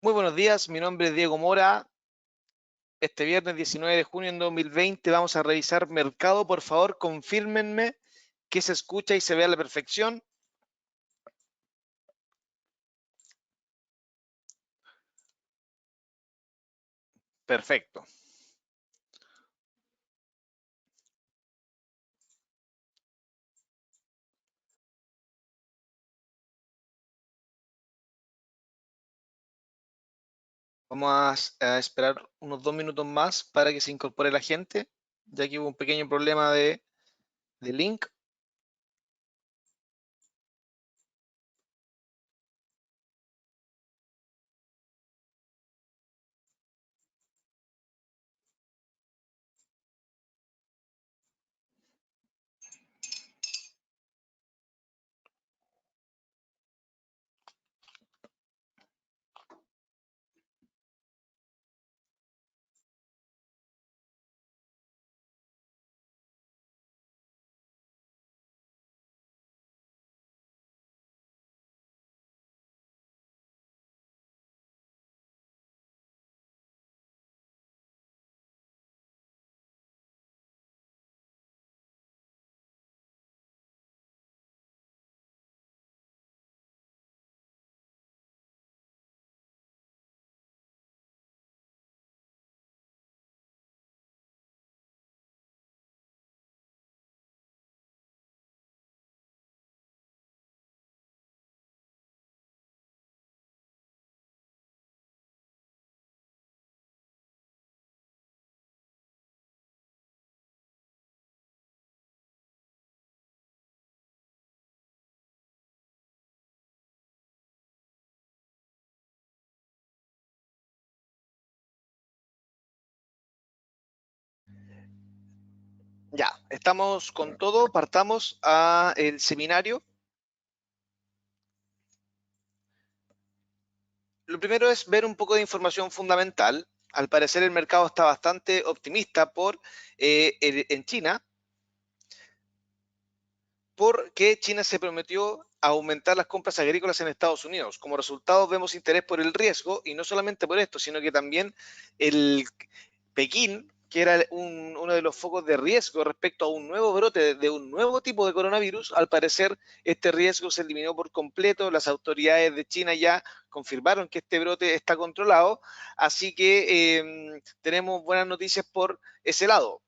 Muy buenos días, mi nombre es Diego Mora. Este viernes 19 de junio de 2020 vamos a revisar mercado. Por favor, confírmenme que se escucha y se ve a la perfección. Perfecto. Vamos a esperar unos 2 minutos más para que se incorpore la gente, ya que hubo un pequeño problema de link. Ya, estamos con todo. Partamos a el seminario. Lo primero es ver un poco de información fundamental. Al parecer el mercado está bastante optimista en China, porque China se prometió aumentar las compras agrícolas en Estados Unidos. Como resultado vemos interés por el riesgo, y no solamente por esto, sino que también el Pekín, que era uno de los focos de riesgo respecto a un nuevo brote de un nuevo tipo de coronavirus. Al parecer este riesgo se eliminó por completo. Las autoridades de China ya confirmaron que este brote está controlado, así que tenemos buenas noticias por ese lado.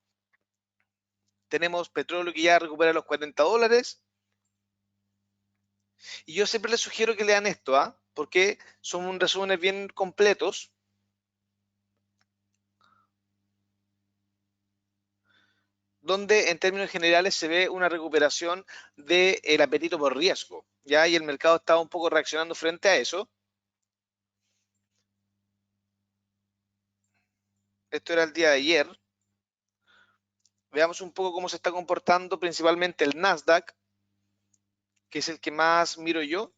Tenemos petróleo que ya recupera los $40, y yo siempre les sugiero que lean esto, porque son resúmenes bien completos, donde en términos generales se ve una recuperación del apetito por riesgo, ¿ya? Y el mercado estaba un poco reaccionando frente a eso. Esto era el día de ayer. Veamos un poco cómo se está comportando principalmente el Nasdaq, que es el que más miro yo.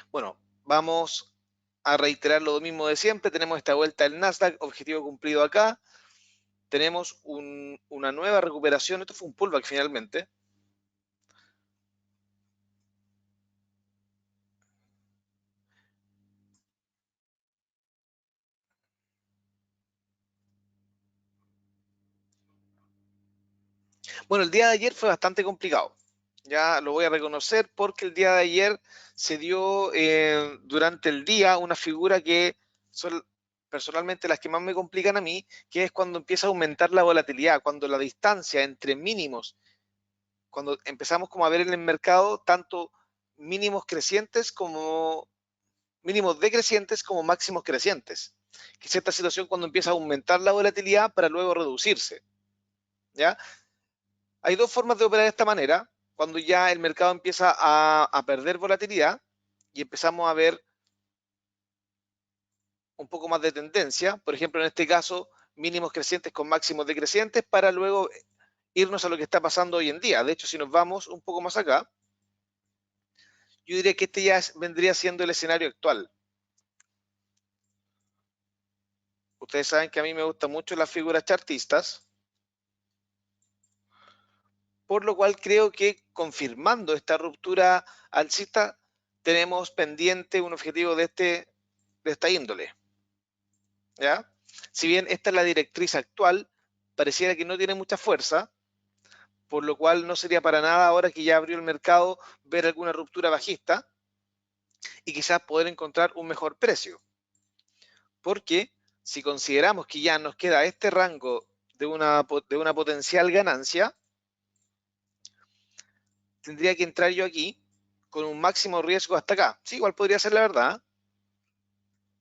Bueno, vamos a reiterar lo mismo de siempre. Tenemos esta vuelta del Nasdaq, objetivo cumplido acá. Tenemos una nueva recuperación. Esto fue un pullback finalmente. Bueno, el día de ayer fue bastante complicado. Ya lo voy a reconocer, porque el día de ayer se dio durante el día una figura que son personalmente las que más me complican a mí, que es cuando empieza a aumentar la volatilidad, cuando la distancia entre mínimos, cuando empezamos como a ver en el mercado tanto mínimos crecientes como mínimos decrecientes como máximos crecientes. Que es esta situación cuando empieza a aumentar la volatilidad para luego reducirse. ¿Ya? Hay dos formas de operar de esta manera. Cuando ya el mercado empieza a perder volatilidad y empezamos a ver un poco más de tendencia, por ejemplo, en este caso, mínimos crecientes con máximos decrecientes, para luego irnos a lo que está pasando hoy en día. De hecho, si nos vamos un poco más acá, yo diría que este ya vendría siendo el escenario actual. Ustedes saben que a mí me gustan mucho las figuras chartistas, por lo cual creo que confirmando esta ruptura alcista tenemos pendiente un objetivo de este de esta índole. ¿Ya? Si bien esta es la directriz actual, pareciera que no tiene mucha fuerza, por lo cual no sería para nada ahora que ya abrió el mercado ver alguna ruptura bajista y quizás poder encontrar un mejor precio. Porque si consideramos que ya nos queda este rango de una potencial ganancia, tendría que entrar yo aquí con un máximo riesgo hasta acá. Sí, igual podría ser la verdad.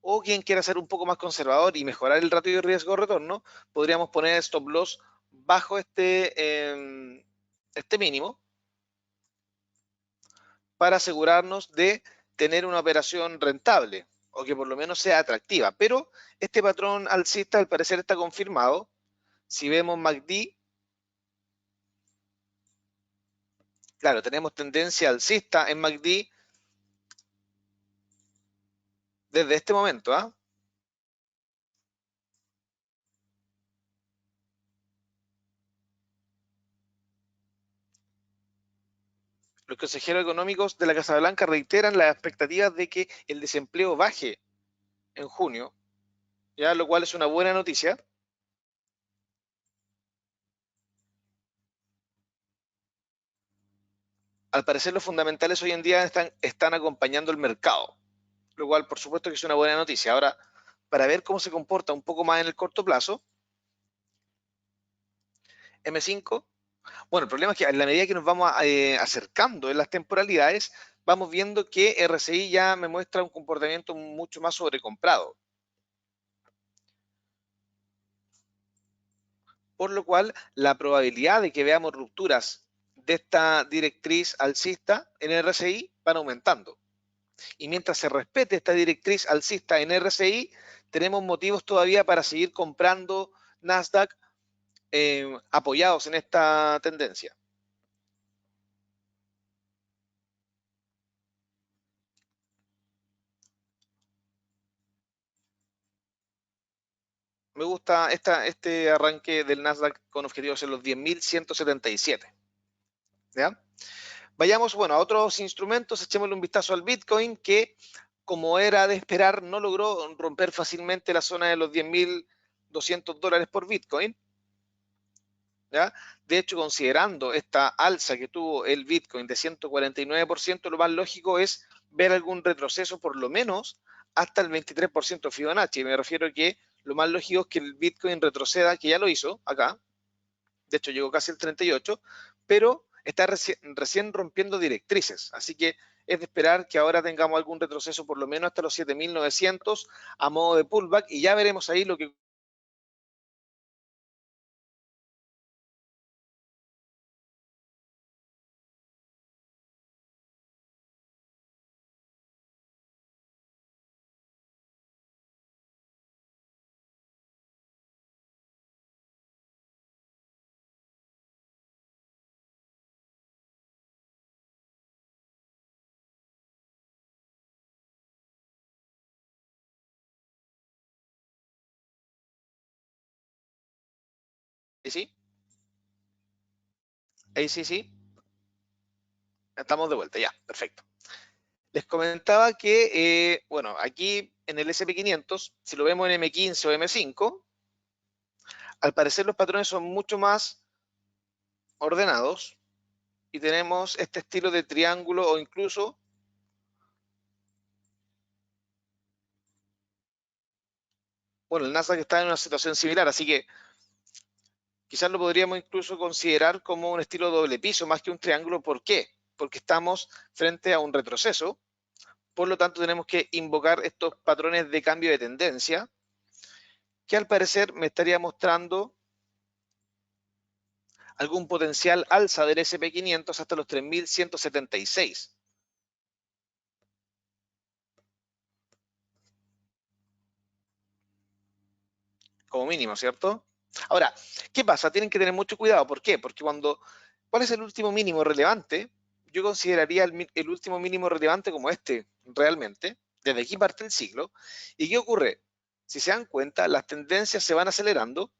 O quien quiera ser un poco más conservador y mejorar el ratio de riesgo-retorno, podríamos poner stop loss bajo este mínimo para asegurarnos de tener una operación rentable o que por lo menos sea atractiva. Pero este patrón alcista al parecer está confirmado. Si vemos MACD, claro, tenemos tendencia alcista en MACD desde este momento, ¿ah? Los consejeros económicos de la Casa Blanca reiteran las expectativas de que el desempleo baje en junio, ya, lo cual es una buena noticia. Al parecer los fundamentales hoy en día están acompañando el mercado, lo cual por supuesto que es una buena noticia. Ahora, para ver cómo se comporta un poco más en el corto plazo, M5, bueno, el problema es que a la medida que nos vamos acercando en las temporalidades, vamos viendo que RSI ya me muestra un comportamiento mucho más sobrecomprado. Por lo cual, la probabilidad de que veamos rupturas de esta directriz alcista en RSI van aumentando. Y mientras se respete esta directriz alcista en RSI, tenemos motivos todavía para seguir comprando Nasdaq apoyados en esta tendencia. Me gusta este arranque del Nasdaq con objetivos en los 10.177. ¿Ya? Vayamos, bueno, a otros instrumentos, echémosle un vistazo al Bitcoin, que como era de esperar, no logró romper fácilmente la zona de los $10.200 por Bitcoin. ¿Ya? De hecho, considerando esta alza que tuvo el Bitcoin de 149%, lo más lógico es ver algún retroceso por lo menos hasta el 23% Fibonacci. Me refiero a que lo más lógico es que el Bitcoin retroceda, que ya lo hizo acá, de hecho llegó casi el 38, pero está recién rompiendo directrices, así que es de esperar que ahora tengamos algún retroceso por lo menos hasta los 7.900 a modo de pullback y ya veremos ahí lo que... ¿Sí? ¿Sí? Ahí sí, sí, estamos de vuelta, ya, perfecto. Les comentaba que, bueno, aquí en el SP500, si lo vemos en M15 o M5, al parecer los patrones son mucho más ordenados y tenemos este estilo de triángulo o incluso, bueno, el Nasdaq está en una situación similar, así que quizás lo podríamos incluso considerar como un estilo doble piso más que un triángulo. ¿Por qué? Porque estamos frente a un retroceso, por lo tanto tenemos que invocar estos patrones de cambio de tendencia, que al parecer me estaría mostrando algún potencial alza del SP500 hasta los 3.176. Como mínimo, ¿cierto? Ahora, ¿qué pasa? Tienen que tener mucho cuidado. ¿Por qué? Porque ¿cuál es el último mínimo relevante? Yo consideraría el último mínimo relevante como este, realmente. Desde aquí parte el ciclo. ¿Y qué ocurre? Si se dan cuenta, las tendencias se van acelerando.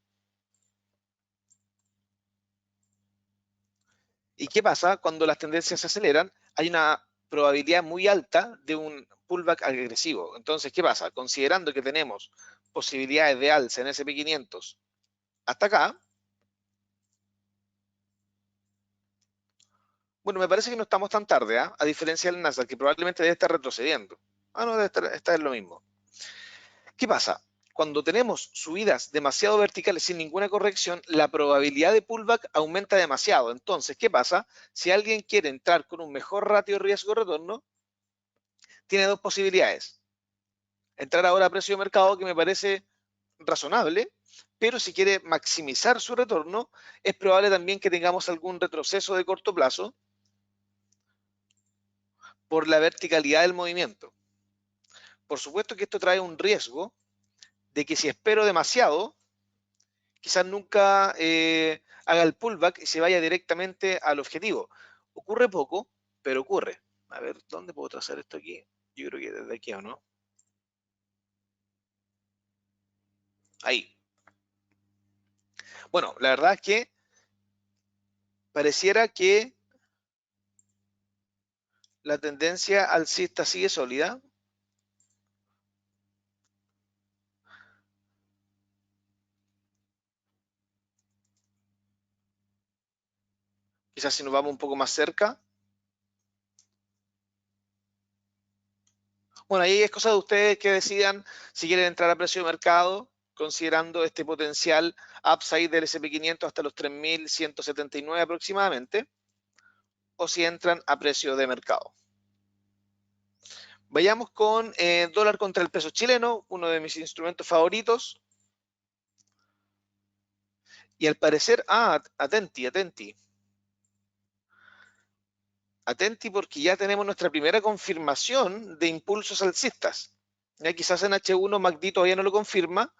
¿Y qué pasa cuando las tendencias se aceleran? Hay una probabilidad muy alta de un pullback agresivo. Entonces, ¿qué pasa? Considerando que tenemos posibilidades de alza en S&P 500 hasta acá, bueno, me parece que no estamos tan tarde, ¿eh? A diferencia del Nasdaq, que probablemente debe estar retrocediendo. Ah, no, debe estar en lo mismo. ¿Qué pasa? Cuando tenemos subidas demasiado verticales sin ninguna corrección, la probabilidad de pullback aumenta demasiado. Entonces, ¿qué pasa? Si alguien quiere entrar con un mejor ratio riesgo-retorno, tiene dos posibilidades. Entrar ahora a precio de mercado, que me parece razonable, pero si quiere maximizar su retorno, es probable también que tengamos algún retroceso de corto plazo por la verticalidad del movimiento. Por supuesto que esto trae un riesgo de que si espero demasiado, quizás nunca haga el pullback y se vaya directamente al objetivo. Ocurre poco, pero ocurre. A ver, ¿dónde puedo trazar esto aquí? Yo creo que desde aquí, ¿o no? Ahí. Bueno, la verdad es que pareciera que la tendencia alcista sigue sólida. Quizás si nos vamos un poco más cerca. Bueno, ahí es cosa de ustedes que decidan si quieren entrar a precio de mercado, considerando este potencial upside del S&P 500 hasta los 3.179 aproximadamente, o si entran a precio de mercado. Vayamos con dólar contra el peso chileno, uno de mis instrumentos favoritos. Y al parecer, atenti porque ya tenemos nuestra primera confirmación de impulsos alcistas. Ya quizás en H1 MACD todavía no lo confirma,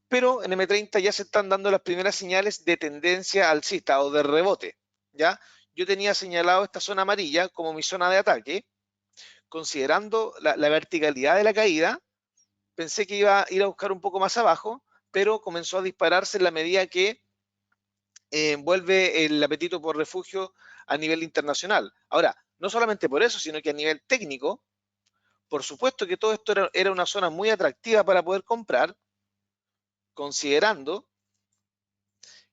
pero en M30 ya se están dando las primeras señales de tendencia alcista o de rebote. ¿Ya? Yo tenía señalado esta zona amarilla como mi zona de ataque, considerando la verticalidad de la caída. Pensé que iba a ir a buscar un poco más abajo, pero comenzó a dispararse en la medida que vuelve el apetito por refugio a nivel internacional. Ahora, no solamente por eso, sino que a nivel técnico, por supuesto que todo esto era una zona muy atractiva para poder comprar, considerando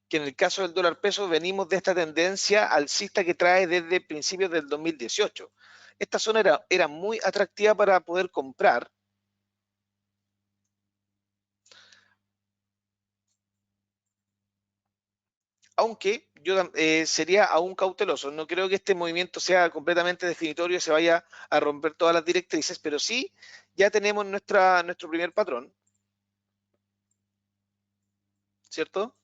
que en el caso del dólar peso venimos de esta tendencia alcista que trae desde principios del 2018. Esta zona era muy atractiva para poder comprar. Aunque yo sería aún cauteloso. No creo que este movimiento sea completamente definitorio, se vaya a romper todas las directrices, pero sí ya tenemos nuestro primer patrón, ¿cierto?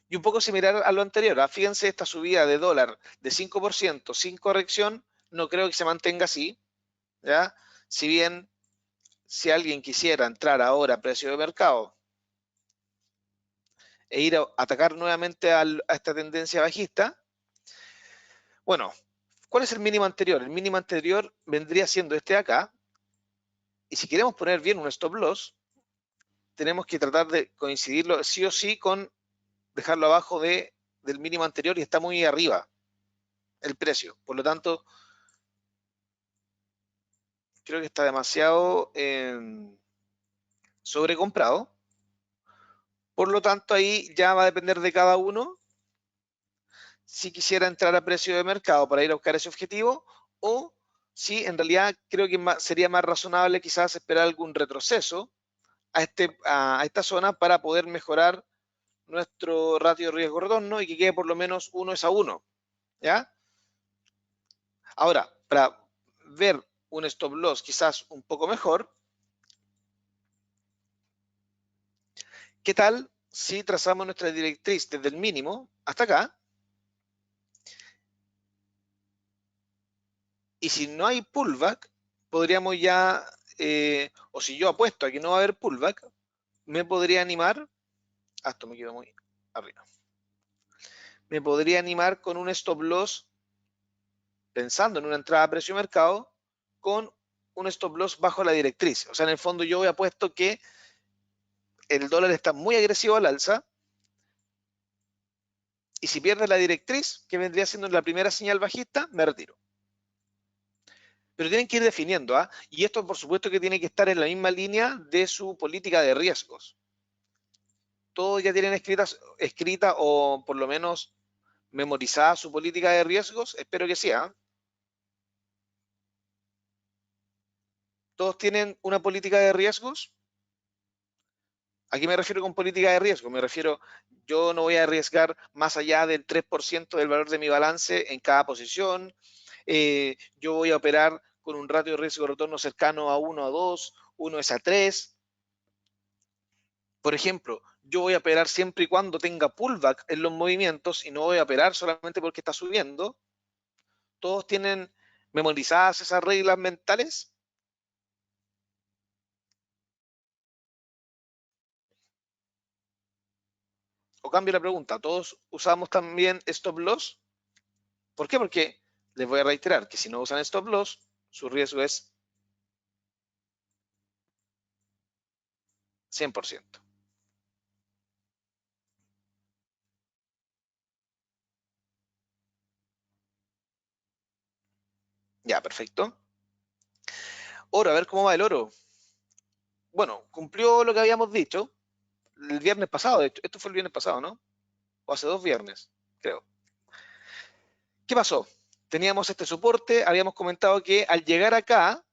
Y un poco similar a lo anterior. Fíjense esta subida de dólar de 5% sin corrección, no creo que se mantenga así, ¿ya? Si bien, si alguien quisiera entrar ahora a precio de mercado e ir a atacar nuevamente a esta tendencia bajista, bueno, ¿cuál es el mínimo anterior? El mínimo anterior vendría siendo este de acá, y si queremos poner bien un stop loss, tenemos que tratar de coincidirlo sí o sí con dejarlo abajo del mínimo anterior y está muy arriba el precio. Por lo tanto, creo que está demasiado sobrecomprado. Por lo tanto, ahí ya va a depender de cada uno si quisiera entrar a precio de mercado para ir a buscar ese objetivo o si en realidad creo que sería más razonable quizás esperar algún retroceso a esta zona para poder mejorar nuestro ratio de riesgo-retorno y que quede por lo menos 1:1, ¿ya? Ahora, para ver un stop loss quizás un poco mejor, ¿qué tal si trazamos nuestra directriz desde el mínimo hasta acá? Y si no hay pullback, podríamos ya, o si yo apuesto a que no va a haber pullback, me podría animar, esto me quedó muy arriba, me podría animar con un stop loss pensando en una entrada a precio de mercado con un stop loss bajo la directriz. O sea, en el fondo yo he apuesto que el dólar está muy agresivo al alza Y si pierde la directriz, que vendría siendo la primera señal bajista, me retiro. Pero tienen que ir definiendo, ¿ah? Y esto por supuesto que tiene que estar en la misma línea de su política de riesgos. Todos ya tienen escrita o por lo menos memorizada su política de riesgos, espero que sea. Todos tienen una política de riesgos. ¿A qué me refiero con política de riesgo? Me refiero, yo no voy a arriesgar más allá del 3% del valor de mi balance en cada posición. Yo voy a operar con un ratio de riesgo de retorno cercano a 1 a 2, 1 es a 3. Por ejemplo, yo voy a operar siempre y cuando tenga pullback en los movimientos y no voy a operar solamente porque está subiendo. Todos tienen memorizadas esas reglas mentales. O cambio la pregunta, ¿todos usamos también stop loss? ¿Por qué? Porque les voy a reiterar que si no usan stop loss, su riesgo es 100%. Ya, perfecto. Oro, a ver cómo va el oro. Bueno, cumplió lo que habíamos dicho el viernes pasado. De hecho, esto fue el viernes pasado, ¿no? O hace 2 viernes, creo. ¿Qué pasó? Teníamos este soporte, habíamos comentado que al llegar acá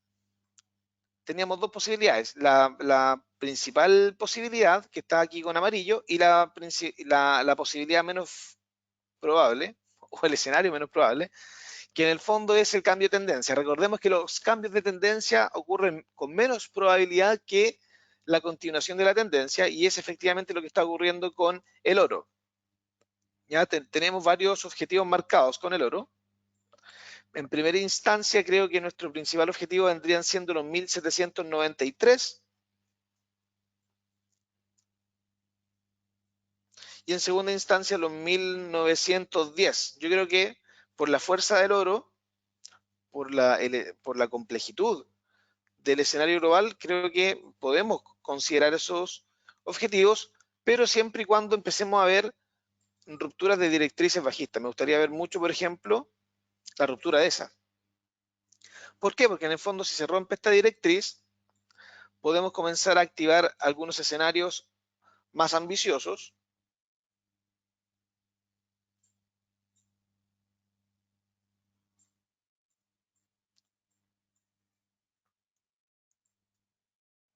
teníamos dos posibilidades. La principal posibilidad, que está aquí con amarillo, y la posibilidad menos probable, o el escenario menos probable, que en el fondo es el cambio de tendencia. Recordemos que los cambios de tendencia ocurren con menos probabilidad que la continuación de la tendencia, y es efectivamente lo que está ocurriendo con el oro. Ya tenemos varios objetivos marcados con el oro. En primera instancia, creo que nuestro principal objetivo vendrían siendo los 1793. Y en segunda instancia, los 1910. Yo creo que por la fuerza del oro, por la complejitud del escenario global, creo que podemos considerar esos objetivos, pero siempre y cuando empecemos a ver rupturas de directrices bajistas. Me gustaría ver mucho, por ejemplo, la ruptura de esa. ¿Por qué? Porque en el fondo, si se rompe esta directriz, podemos comenzar a activar algunos escenarios más ambiciosos.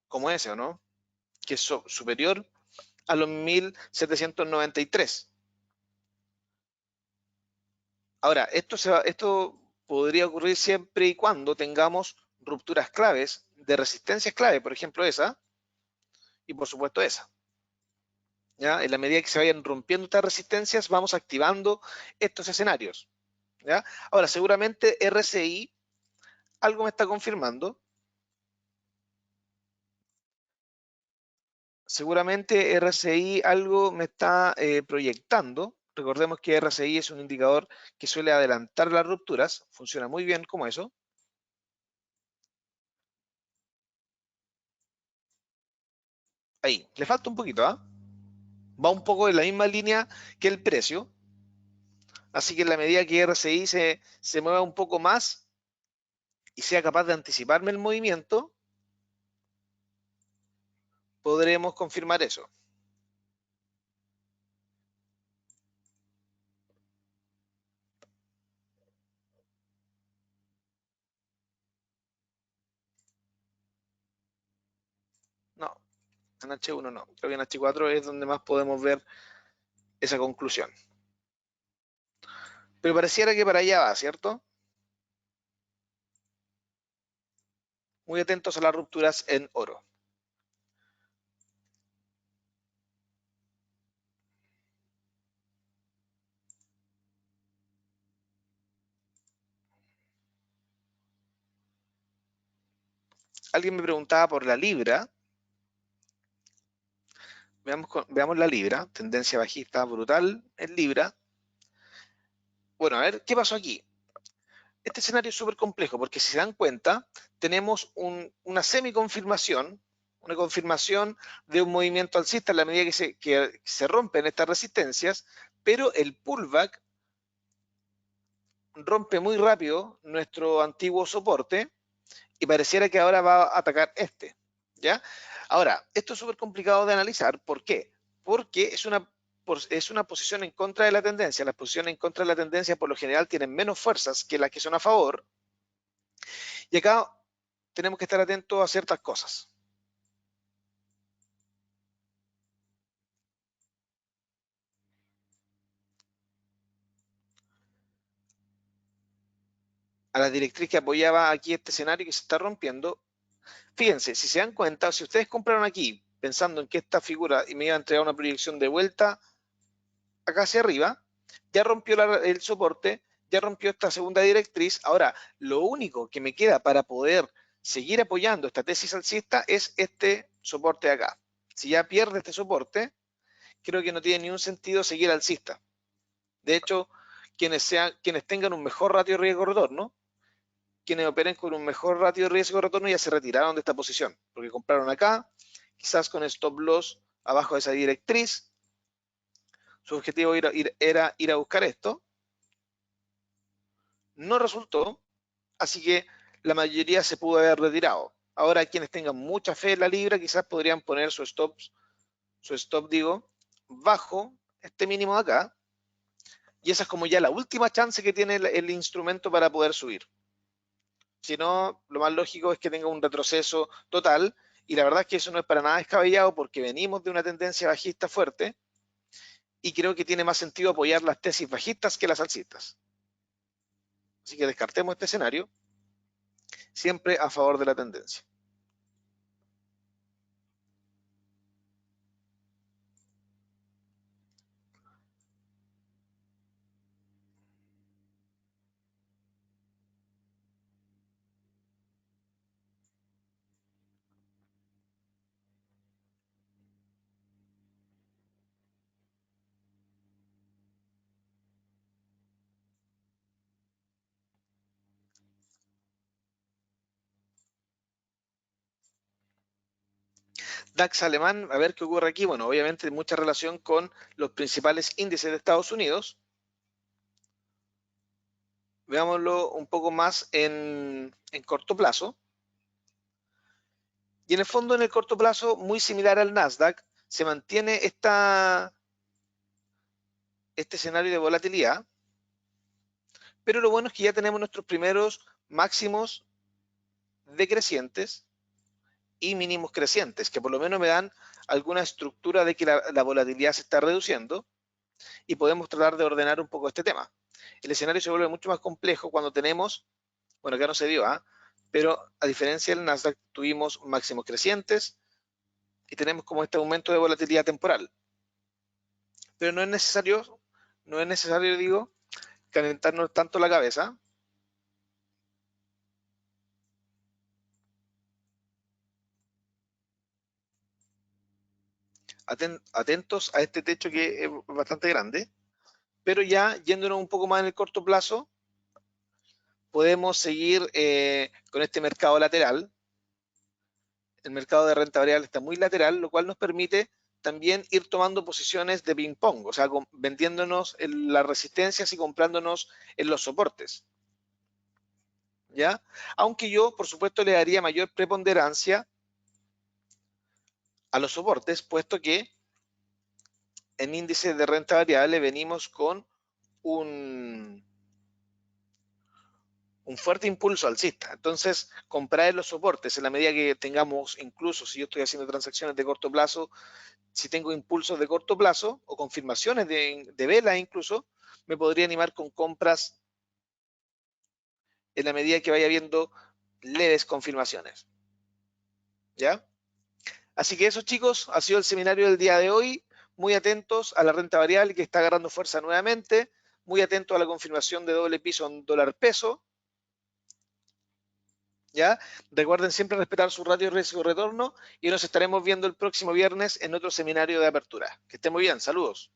Como ese, ¿o no? Que es superior a los 1793. Ahora, esto podría ocurrir siempre y cuando tengamos rupturas claves de resistencias clave, por ejemplo esa, y por supuesto esa. ¿Ya? En la medida que se vayan rompiendo estas resistencias, vamos activando estos escenarios. ¿Ya? Ahora, seguramente RSI algo me está confirmando. Seguramente RSI algo me está proyectando. Recordemos que RSI es un indicador que suele adelantar las rupturas. Funciona muy bien como eso. Ahí, le falta un poquito, ¿ah? Va un poco en la misma línea que el precio. Así que en la medida que RSI se mueva un poco más y sea capaz de anticiparme el movimiento, podremos confirmar eso. No, en H1 no. Creo que en H4 es donde más podemos ver esa conclusión. Pero pareciera que para allá va, ¿cierto? Muy atentos a las rupturas en oro. Alguien me preguntaba por la libra. Veamos la libra. Tendencia bajista brutal en libra. Bueno, a ver, ¿qué pasó aquí? Este escenario es súper complejo porque si se dan cuenta, tenemos una semiconfirmación, una confirmación de un movimiento alcista en la medida que se rompen estas resistencias, pero el pullback rompe muy rápido nuestro antiguo soporte y pareciera que ahora va a atacar este, ¿ya? Ahora, esto es súper complicado de analizar. ¿Por qué? Porque es una posición en contra de la tendencia. Las posiciones en contra de la tendencia por lo general tienen menos fuerzas que las que son a favor. Y acá tenemos que estar atentos a ciertas cosas. A la directriz que apoyaba aquí este escenario que se está rompiendo. Fíjense, si se dan cuenta, si ustedes compraron aquí pensando en que esta figura me iba a entregar una proyección de vuelta acá hacia arriba, ya rompió el soporte, ya rompió esta segunda directriz. Ahora, lo único que me queda para poder seguir apoyando esta tesis alcista es este soporte de acá. Si ya pierde este soporte, creo que no tiene ningún sentido seguir alcista. De hecho, quienes tengan un mejor ratio de riesgo-retorno, quienes operen con un mejor ratio de riesgo-retorno ya se retiraron de esta posición, porque compraron acá, quizás con stop loss abajo de esa directriz. Su objetivo era ir a buscar esto. No resultó, así que la mayoría se pudo haber retirado. Ahora quienes tengan mucha fe en la libra quizás podrían poner su stop digo, bajo este mínimo de acá, y esa es como ya la última chance que tiene el instrumento para poder subir. Si no, lo más lógico es que tenga un retroceso total, y la verdad es que eso no es para nada descabellado porque venimos de una tendencia bajista fuerte, y creo que tiene más sentido apoyar las tesis bajistas que las alcistas. Así que descartemos este escenario, siempre a favor de la tendencia. DAX alemán, a ver qué ocurre aquí. Bueno, obviamente mucha relación con los principales índices de Estados Unidos. Veámoslo un poco más en corto plazo. Y en el fondo, en el corto plazo, muy similar al Nasdaq, se mantiene este escenario de volatilidad. Pero lo bueno es que ya tenemos nuestros primeros máximos decrecientes y mínimos crecientes, que por lo menos me dan alguna estructura de que la volatilidad se está reduciendo y podemos tratar de ordenar un poco este tema. El escenario se vuelve mucho más complejo cuando tenemos, bueno, acá no se dio, pero a diferencia del Nasdaq tuvimos máximos crecientes y tenemos como este aumento de volatilidad temporal. Pero no es necesario, digo, calentarnos tanto la cabeza. Atentos a este techo que es bastante grande, pero ya yéndonos un poco más en el corto plazo, podemos seguir con este mercado lateral. El mercado de renta variable está muy lateral, lo cual nos permite también ir tomando posiciones de ping pong, o sea, vendiéndonos en las resistencias y comprándonos en los soportes. ¿Ya? Aunque yo, por supuesto, le daría mayor preponderancia a los soportes, puesto que en índices de renta variable venimos con un fuerte impulso alcista. Entonces, comprar en los soportes en la medida que tengamos, incluso si yo estoy haciendo transacciones de corto plazo, si tengo impulsos de corto plazo o confirmaciones de vela incluso, me podría animar con compras en la medida que vaya viendo leves confirmaciones. ¿Ya? Así que eso, chicos, ha sido el seminario del día de hoy. Muy atentos a la renta variable que está agarrando fuerza nuevamente. Muy atentos a la confirmación de doble piso en dólar peso. ¿Ya? Recuerden siempre respetar su ratio de riesgo retorno y nos estaremos viendo el próximo viernes en otro seminario de apertura. Que estén muy bien, saludos.